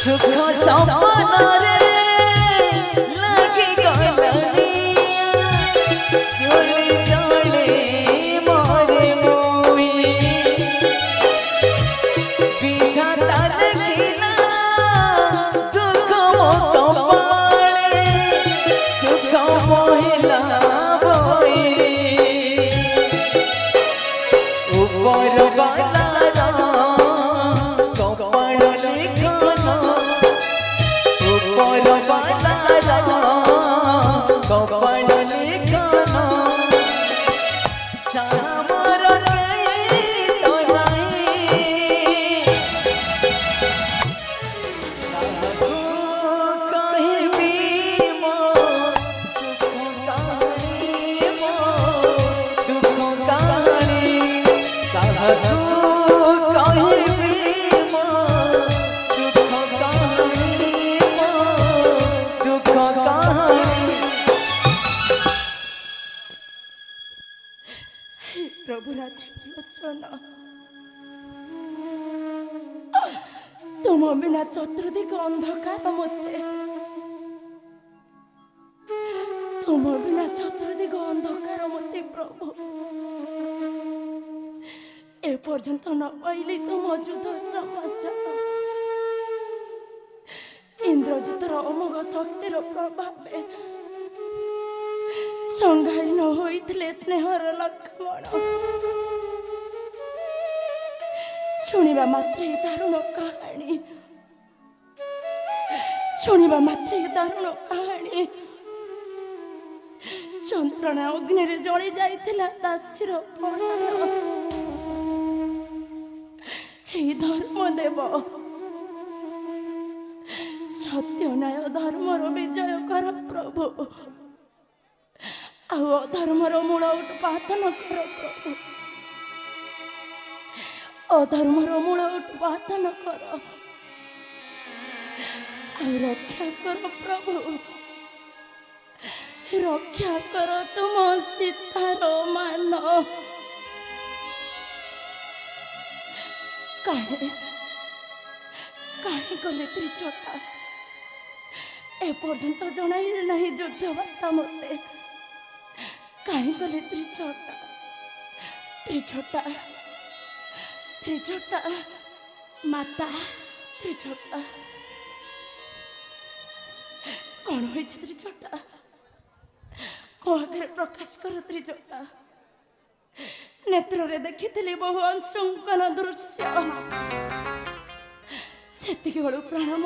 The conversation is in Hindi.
सुख सपन लगी गलनिया चले चले मोरे मुई विधाता लिखिला दुख मो कपाले सुख मोहिला बोई ऊपर वाला कपड़ लिखना सामर तो नहीं कहीं भी मो दुख कहानी कहीं भी मो दुख कहानी दुख कहानी। प्रभु लोचना तुम बिना चतुर्दिक अंधकार मते तुम बिना चतुर्दिक अंधकार मते प्रभु ए पर्यंत न पाइली तुम युद्ध समाचार इंद्रजितर अमोघ शक्तिर प्रभाव संघाई न होइथिले स्नेहर लक्ष्मण शुणिबा मात्र दारुण कहानी शुणिबा मात्र दारुण कहानी যন্ত্রণা অগ্নিরে জଳି ଯାଇଥିଲା ଦାସୀର ପ୍ରାଣ हे ଧର୍ମଦେବ ସତ୍ୟ ନ୍ୟାୟ ଧର୍ମର ବିଜୟ କର ପ୍ରଭୁ ଆଉ ଅଧର୍ମର ମୂଳ ଉତ୍ପାତନ କର ପ୍ରଭୁ ଅଧର୍ମର ମୂଳ ଉତ୍ପାତନ କର ଆଉ ରକ୍ଷା କର ପ୍ରଭୁ रक्षा कर तुम सीतार मान कहे गले त्रिछटा एपर्यंत जनाइले नहीं युद्ध बार्ता मते कहीं गले त्रिछटा त्रिछटा त्रिछटा माता त्रिछटा कौन हो त्रिछटा मो आगे प्रकाश कर त्रिजटा नेत्र देखी बहु अंशुकन दृश्य से प्राण